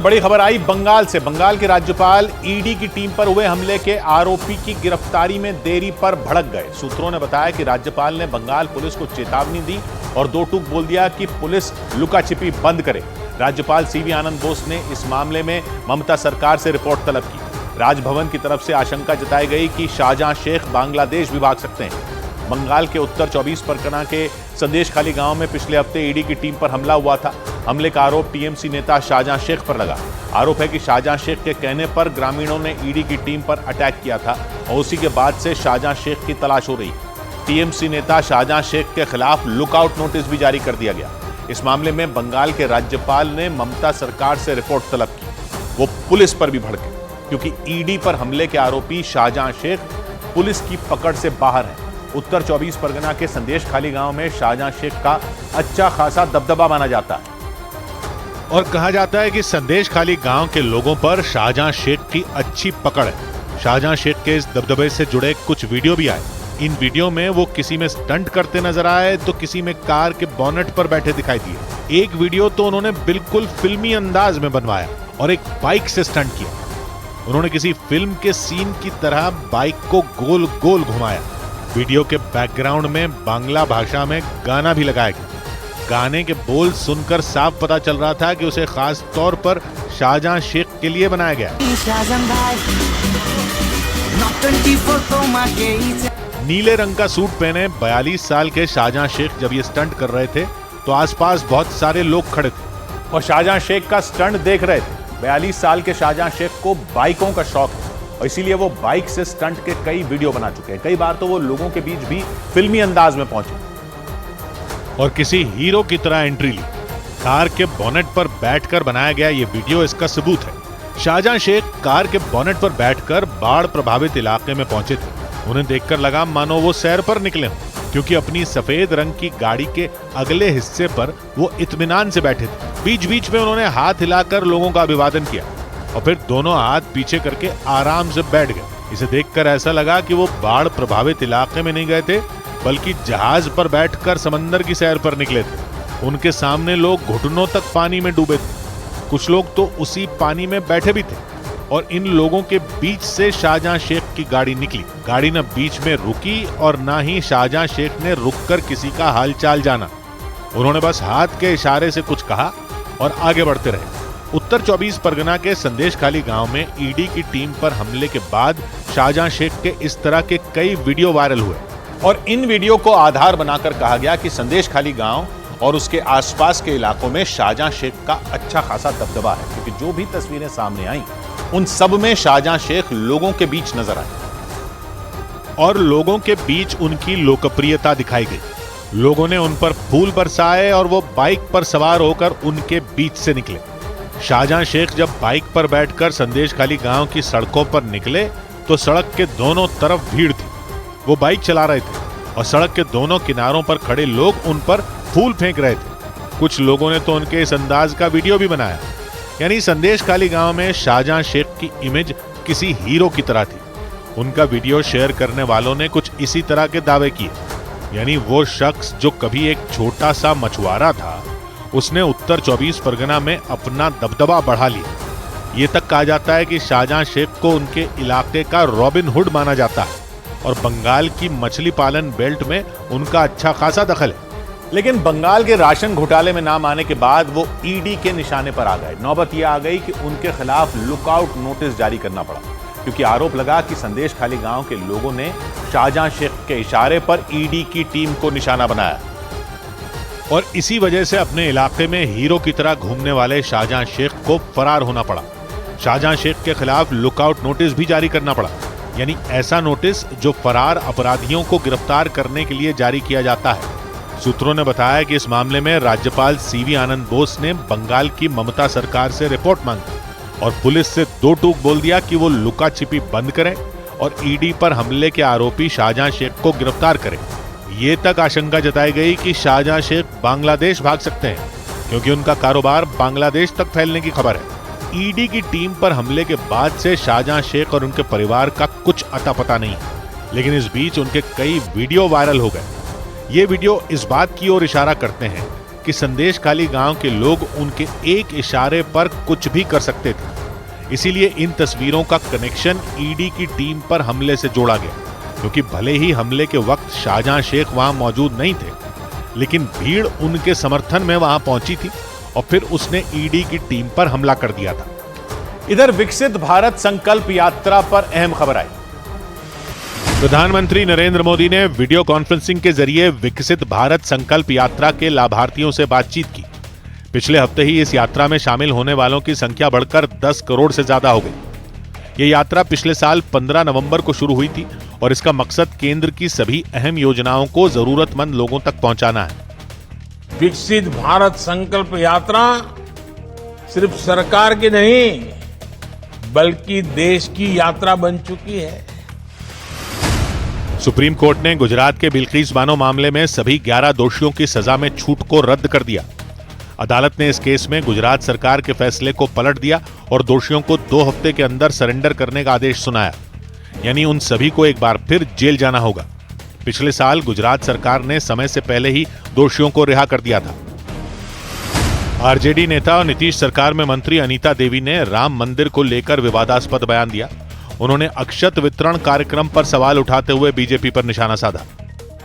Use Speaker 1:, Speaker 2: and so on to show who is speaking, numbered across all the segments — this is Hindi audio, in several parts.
Speaker 1: बड़ी खबर आई बंगाल से। बंगाल के राज्यपाल ईडी की टीम पर हुए हमले के आरोपी की गिरफ्तारी में देरी पर भड़क गए। सूत्रों ने बताया कि राज्यपाल ने बंगाल पुलिस को चेतावनी दी और दो टूक बोल दिया कि पुलिस लुकाछिपी बंद करे। राज्यपाल सीवी आनंद बोस ने इस मामले में ममता सरकार से रिपोर्ट तलब की। राजभवन की तरफ से आशंका जताई गई कि शाहजहां शेख बांग्लादेश भी भाग सकते हैं। बंगाल के उत्तर 24 परगना के संदेशखाली गांव में पिछले हफ्ते ईडी की टीम पर हमला हुआ था। हमले का आरोप टीएमसी नेता शाहजहां शेख पर लगा। आरोप है कि शाहजहां शेख के कहने पर ग्रामीणों ने ईडी की टीम पर अटैक किया था और उसी के बाद से शाहजहां शेख की तलाश हो रही। टीएमसी नेता शाहजहां शेख के खिलाफ लुकआउट नोटिस भी जारी कर दिया गया। इस मामले में बंगाल के राज्यपाल ने ममता सरकार से रिपोर्ट तलब की। वो पुलिस पर भी भड़के क्योंकि ईडी पर हमले के आरोपी शाहजहां शेख पुलिस की पकड़ से बाहर है। उत्तर 24 परगना के संदेशखाली गांव में शाहजहां शेख का अच्छा खासा दबदबा माना जाता है
Speaker 2: और कहा जाता है कि संदेशखाली गांव के लोगों पर शाहजहां शेख की अच्छी पकड़ है। शाहजहां शेख के इस दबदबे से जुड़े कुछ वीडियो भी आए। इन वीडियो में वो किसी में स्टंट करते नजर आए तो किसी में कार के बोनेट पर बैठे दिखाई दिए। एक वीडियो तो उन्होंने बिल्कुल फिल्मी अंदाज में बनवाया और एक बाइक से स्टंट किया। उन्होंने किसी फिल्म के सीन की तरह बाइक को गोल गोल घुमाया। वीडियो के बैकग्राउंड में बांग्ला भाषा में गाना भी लगाया गया। गाने के बोल सुनकर साफ पता चल रहा था कि उसे खास तौर पर शाहजहां शेख के लिए बनाया गया। नीले रंग का सूट पहने 42 साल के शाहजहां शेख जब ये स्टंट कर रहे थे तो आसपास बहुत सारे लोग खड़े थे
Speaker 1: और शाहजहां शेख का स्टंट देख रहे थे। 42 साल के शाहजहां शेख को बाइकों का शौक है और इसीलिए वो बाइक से स्टंट के कई वीडियो बना चुके हैं। कई बार तो वो लोगों के बीच भी फिल्मी अंदाज में पहुंचे
Speaker 2: और किसी हीरो की तरह एंट्री ली। कार के बोनेट पर बैठकर बनाया गया ये वीडियो इसका सबूत है। शाहजहां शेख कार के बोनेट पर बैठकर बाढ़ प्रभावित इलाके में पहुंचे थे। उन्हें देखकर लगा मानो वो सैर पर निकले हों, क्योंकि अपनी सफेद रंग की गाड़ी के अगले हिस्से पर वो इत्मीनान से बैठे थे। बीच बीच में उन्होंने हाथ हिलाकर लोगों का अभिवादन किया और फिर दोनों हाथ पीछे करके आराम से बैठ गए। इसे देखकर ऐसा लगा कि वो बाढ़ प्रभावित इलाके में नहीं गए थे बल्कि जहाज पर बैठकर समंदर की सैर पर निकले थे। उनके सामने लोग घुटनों तक पानी में डूबे थे। कुछ लोग तो उसी पानी में बैठे भी थे और इन लोगों के बीच से शाहजहां शेख की गाड़ी निकली। गाड़ी न बीच में रुकी और ना ही शाहजहां शेख ने रुककर किसी का हालचाल जाना। उन्होंने बस हाथ के इशारे से कुछ कहा और आगे बढ़ते रहे। उत्तर 24 परगना के संदेशखाली गांव में ईडी की टीम पर हमले के बाद शाहजहां शेख के इस तरह के कई वीडियो वायरल हुए
Speaker 1: और इन वीडियो को आधार बनाकर कहा गया कि संदेशखाली गांव और उसके आसपास के इलाकों में शाहजहां शेख का अच्छा खासा दबदबा है, क्योंकि जो भी तस्वीरें सामने आई उन सब में शाहजहां शेख लोगों के बीच नजर आए
Speaker 2: और लोगों के बीच उनकी लोकप्रियता दिखाई गई। लोगों ने उन पर फूल बरसाए और वो बाइक पर सवार होकर उनके बीच से निकले। शाहजहां शेख जब बाइक पर बैठकर संदेशखाली गांव की सड़कों पर निकले तो सड़क के दोनों तरफ भीड़ थी। वो बाइक चला रहे थे और सड़क के दोनों किनारों पर खड़े लोग उन पर फूल फेंक रहे थे। कुछ लोगों ने तो उनके इस अंदाज का वीडियो भी बनाया। यानी संदेशखाली गांव में शाहजहां शेख की इमेज किसी हीरो की तरह थी। उनका वीडियो शेयर करने वालों ने कुछ इसी तरह के दावे किए। यानी वो शख्स जो कभी एक छोटा सा मछुआरा था, उसने उत्तर 24 परगना में अपना दबदबा बढ़ा लिया। ये तक कहा जाता है कि शाहजहां शेख को उनके इलाके का रॉबिन हुड माना जाता है और बंगाल की मछली पालन बेल्ट में उनका अच्छा खासा दखल है।
Speaker 1: लेकिन बंगाल के राशन घोटाले में नाम आने के बाद वो ईडी के निशाने पर आ गए। नौबत यह आ गई कि उनके खिलाफ लुकआउट नोटिस जारी करना पड़ा, क्योंकि आरोप लगा कि संदेशखाली गांव के लोगों ने शाहजहां शेख के इशारे पर ईडी की टीम को निशाना बनाया
Speaker 2: और इसी वजह से अपने इलाके में हीरो की तरह घूमने वाले शाहजहां शेख को फरार होना पड़ा। शाहजहां शेख के खिलाफ लुकआउट नोटिस भी जारी करना पड़ा। यानी ऐसा नोटिस जो फरार अपराधियों को गिरफ्तार करने के लिए जारी किया जाता है। सूत्रों ने बताया कि इस मामले में राज्यपाल सीवी आनंद बोस ने बंगाल की ममता सरकार से रिपोर्ट मांगी और पुलिस से दो टूक बोल दिया कि वो लुका छिपी बंद करें और ईडी पर हमले के आरोपी शाहजहां शेख को गिरफ्तार करें। ये तक आशंका जताई गई कि शाहजहां शेख बांग्लादेश भाग सकते हैं, क्योंकि उनका कारोबार बांग्लादेश तक फैलने की खबर है। ईडी की टीम पर हमले के बाद से शाहजहां शेख और उनके परिवार का कुछ अता पता नहीं, लेकिन इस बीच उनके कई वीडियो वायरल हो गए। ये वीडियो इस बात की ओर इशारा करते हैं कि संदेशखाली गांव के लोग उनके एक इशारे पर कुछ भी कर सकते थे। इसीलिए इन तस्वीरों का कनेक्शन ईडी की टीम पर हमले से जोड़ा गया, क्योंकि भले ही हमले के वक्त शाहजहां शेख वहां मौजूद नहीं थे, लेकिन भीड़ उनके समर्थन में वहां पहुंची थी और फिर उसने ईडी की टीम पर हमला कर दिया था।
Speaker 1: इधर विकसित भारत संकल्प यात्रा पर अहम खबर आई।
Speaker 2: प्रधानमंत्री नरेंद्र मोदी ने वीडियो कॉन्फ्रेंसिंग के जरिए विकसित भारत संकल्प यात्रा के लाभार्थियों से बातचीत की। पिछले हफ्ते ही इस यात्रा में शामिल होने वालों की संख्या बढ़कर 10 करोड़ से ज्यादा हो गई। ये यात्रा पिछले साल 15 नवंबर को शुरू हुई थी और इसका मकसद केंद्र की सभी अहम योजनाओं को जरूरतमंद लोगों तक पहुंचाना है।
Speaker 3: विकसित भारत संकल्प यात्रा सिर्फ सरकार की नहीं, बल्कि देश की यात्रा बन चुकी है।
Speaker 2: सुप्रीम कोर्ट ने गुजरात के बिल्किस बानो मामले में सभी 11 दोषियों की सजा में छूट को रद्द कर दिया। अदालत ने इस केस में गुजरात सरकार के फैसले को पलट दिया और दोषियों को 2 हफ्ते के अंदर सरेंडर करने का आदेश सुनाया। यानी उन सभी को एक बार फिर जेल जाना होगा। पिछले साल गुजरात सरकार ने समय से पहले ही दोषियों को रिहा कर दिया था। आरजेडी नेता और नीतीश सरकार में मंत्री अनीता देवी ने राम मंदिर को लेकर विवादास्पद बयान दिया। उन्होंने अक्षत वितरण कार्यक्रम पर सवाल उठाते हुए बीजेपी पर निशाना साधा।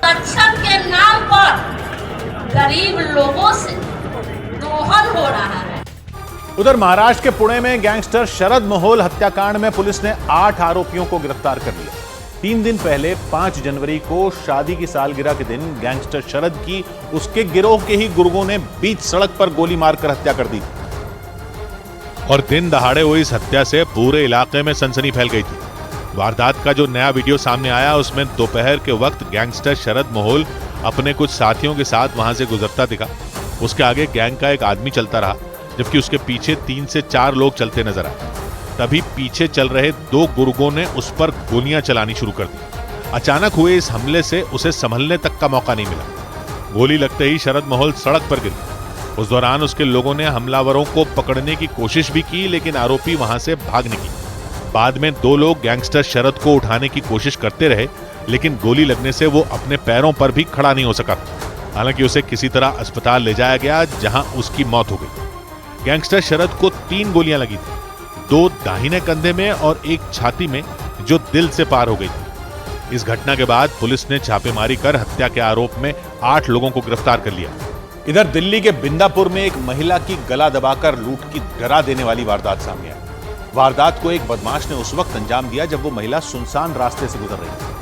Speaker 4: अक्षत के नाम पर गरीब लोगों से दोहन हो रहा है।
Speaker 1: उधर महाराष्ट्र के पुणे में गैंगस्टर शरद मोहोल हत्याकांड में पुलिस ने 8 आरोपियों को गिरफ्तार कर लिया। 3 दिन पहले 5 जनवरी को शादी की सालगिरह के दिन गैंगस्टर शरद की उसके गिरोह के ही गुर्गों ने बीच सड़क पर गोली मारकर हत्या कर दी थी
Speaker 2: और दिन दहाड़े हुई इस हत्या से पूरे इलाके में सनसनी फैल गई थी। वारदात का जो नया वीडियो सामने आया उसमें दोपहर के वक्त गैंगस्टर शरद मोहोल अपने कुछ साथियों के साथ वहां से गुजरता दिखा। उसके आगे गैंग का एक आदमी चलता रहा, जबकि उसके पीछे 3 से 4 लोग चलते नजर आए। तभी पीछे चल रहे 2 गुर्गों ने उस पर गोलियां चलानी शुरू कर दी। अचानक हुए इस हमले से उसे संभलने तक का मौका नहीं मिला। गोली लगते ही शरद मोहोल सड़क पर गिर गया। उस दौरान उसके लोगों ने हमलावरों को पकड़ने की कोशिश भी की, लेकिन आरोपी वहां से भाग निकले। बाद में 2 लोग गैंगस्टर शरद को उठाने की कोशिश करते रहे, लेकिन गोली लगने से वो अपने पैरों पर भी खड़ा नहीं हो सका था। हालांकि उसे किसी तरह अस्पताल ले जाया गया, जहां उसकी मौत हो गई। गैंगस्टर शरद को 3 गोलियां लगी थी, 2 दाहिने कंधे में और 1 छाती में, जो दिल से पार हो गई थी। इस घटना के बाद पुलिस ने छापेमारी कर हत्या के आरोप में 8 लोगों को गिरफ्तार कर लिया।
Speaker 1: इधर दिल्ली के बिंदापुर में एक महिला की गला दबाकर लूट की डरा देने वाली वारदात सामने आई। वारदात को एक बदमाश ने उस वक्त अंजाम दिया जब वो महिला सुनसान रास्ते से गुजर रही थी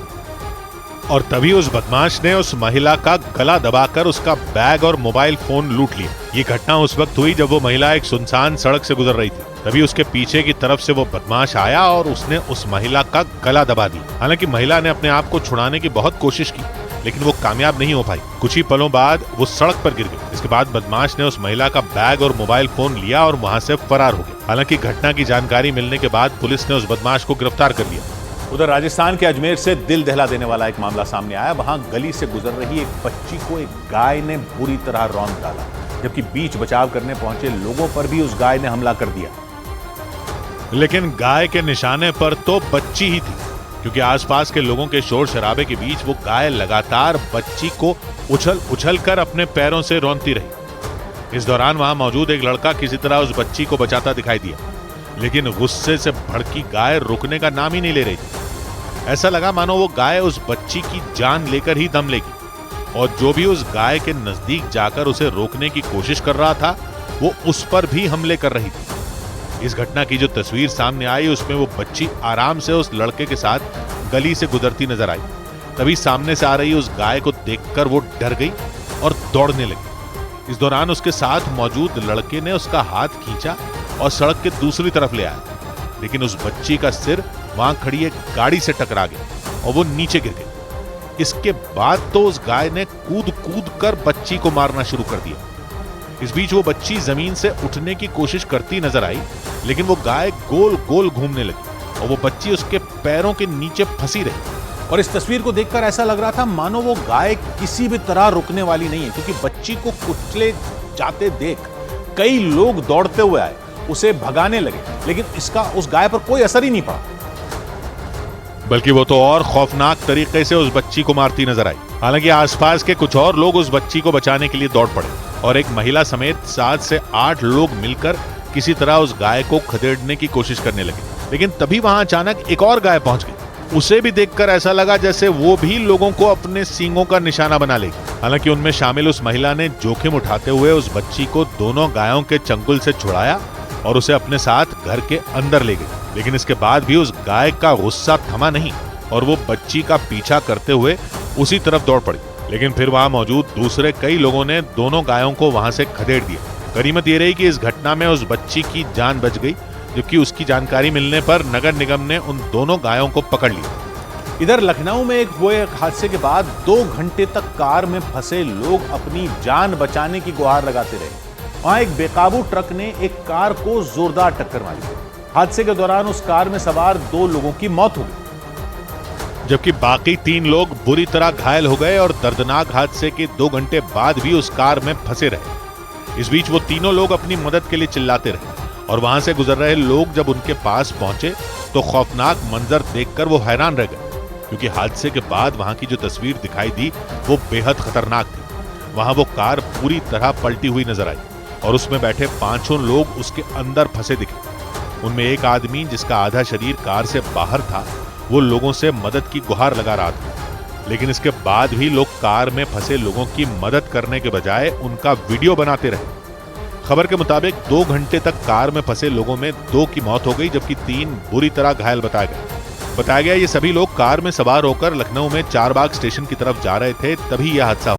Speaker 2: और तभी उस बदमाश ने उस महिला का गला दबाकर उसका बैग और मोबाइल फोन लूट लिया। ये घटना उस वक्त हुई जब वो महिला एक सुनसान सड़क से गुजर रही थी। तभी उसके पीछे की तरफ से वो बदमाश आया और उसने उस महिला का गला दबा दिया। हालांकि महिला ने अपने आप को छुड़ाने की बहुत कोशिश की, लेकिन वो कामयाब नहीं हो पाई। कुछ ही पलों बाद वो सड़क पर गिर गई। इसके बाद बदमाश ने उस महिला का बैग और मोबाइल फोन लिया और वहां से फरार हो गया। हालांकि घटना की जानकारी मिलने के बाद पुलिस ने उस बदमाश को गिरफ्तार कर लिया।
Speaker 1: उधर राजस्थान के अजमेर से दिल दहला देने वाला एक मामला सामने आया। वहां गली से गुजर रही एक बच्ची को एक गाय ने बुरी तरह रौंद डाला, जबकि बीच बचाव करने पहुंचे लोगों पर भी उस गाय ने हमला कर दिया।
Speaker 2: लेकिन गाय के निशाने पर तो बच्ची ही थी, क्योंकि आसपास के लोगों के शोर शराबे के बीच वो गाय लगातार बच्ची को उछल उछल कर अपने पैरों से रौंदती रही। इस दौरान वहां मौजूद एक लड़का किसी तरह उस बच्ची को बचाता दिखाई दिया, लेकिन गुस्से से भड़की गाय रुकने का नाम ही नहीं ले रही थी। ऐसा लगा मानो वो गाय उस बच्ची की जान लेकर ही दम लेगी, और जो भी उस गाय के नजदीक जाकर उसे रोकने की कोशिश कर रहा था वो उस पर भी हमले कर रही थी। इस घटना की जो तस्वीर सामने आई उसमें वो बच्ची आराम से उस लड़के के साथ गली से गुजरती नजर आई। तभी सामने से आ रही उस गाय को देखकर वो डर गई और दौड़ने लगी। इस दौरान उसके साथ मौजूद लड़के ने उसका हाथ खींचा और सड़क के दूसरी तरफ ले आया, लेकिन उस बच्ची का सिर वहां खड़ी एक गाड़ी से टकरा गया और वो नीचे गिर गई। इसके बाद तो उस गाय ने कूद कूद कर बच्ची को मारना शुरू कर दिया। इस बीच वो बच्ची जमीन से उठने की कोशिश करती नजर आई, लेकिन वो गाय गोल गोल घूमने लगी और वो बच्ची उसके पैरों के नीचे फंसी रही।
Speaker 1: और इस तस्वीर को देखकर ऐसा लग रहा था मानो वो गाय किसी भी तरह रुकने वाली नहीं है, क्योंकि बच्ची को कुचले जाते देख कई लोग दौड़ते हुए आए, उसे भगाने लगे, लेकिन इसका उस गाय पर कोई असर ही नहीं पड़ा,
Speaker 2: बल्कि वो तो और खौफनाक तरीके से उस बच्ची को मारती नजर आई। हालांकि आसपास के कुछ और लोग उस बच्ची को बचाने के लिए दौड़ पड़े। और एक महिला समेत 7 से 8 लोग मिलकर किसी तरह उस गाय को खदेड़ने की कोशिश करने लगे। लेकिन तभी वहां अचानक एक और गाय पहुंच गई। उसे भी देखकर ऐसा लगा जैसे वो भी लोगों को अपने सींगों का निशाना बना लेगी। हालांकि उनमें शामिल उस महिला ने जोखिम उठाते हुए उस बच्ची को दोनों गायों के चंगुल से छुड़ाया और उसे अपने साथ घर के अंदर ले गई। लेकिन इसके बाद भी उस गाय का गुस्सा थमा नहीं और वो बच्ची का पीछा करते हुए उसी तरफ दौड़ पड़ी। लेकिन फिर वहां मौजूद दूसरे कई लोगों ने दोनों गायों को वहां से खदेड़ दिया। गनीमत ये रही कि इस घटना में उस बच्ची की जान बच गई, जबकि उसकी जानकारी मिलने पर नगर निगम ने उन दोनों गायों को पकड़ लिया।
Speaker 1: इधर लखनऊ में हुए हादसे के बाद 2 घंटे तक कार में फंसे लोग अपनी जान बचाने की गुहार लगाते रहे। वहां एक बेकाबू ट्रक ने एक कार को जोरदार टक्कर मारी। हादसे के दौरान उस कार में सवार 2 लोगों की मौत हो गई,
Speaker 2: जबकि बाकी 3 लोग बुरी तरह घायल हो गए और दर्दनाक हादसे के 2 घंटे बाद भी उस कार में फंसे रहे। इस बीच वो तीनों लोग अपनी मदद के लिए चिल्लाते रहे और वहां से गुजर रहे लोग जब उनके पास पहुंचे तो खौफनाक मंजर देखकर वो हैरान रह गए, क्योंकि हादसे के बाद वहां की जो तस्वीर दिखाई दी वो बेहद खतरनाक थी। वहां वो कार पूरी तरह पलटी हुई नजर आई और उसमें बैठे 5 लोग उसके अंदर फंसे दिखे। उनमें एक आदमी जिसका आधा शरीर कार से बाहर था, वो लोगों से मदद की गुहार लगा रहा था। लेकिन इसके बाद भी लोग कार में फंसे लोगों की मदद करने के बजाय उनका वीडियो बनाते रहे। खबर के मुताबिक 2 घंटे तक कार में फंसे लोगों में 2 की मौत हो गई, जबकि 3 बुरी तरह घायल बताया गया ये सभी लोग कार में सवार होकर लखनऊ में चारबाग स्टेशन की तरफ जा रहे थे, तभी यह हादसा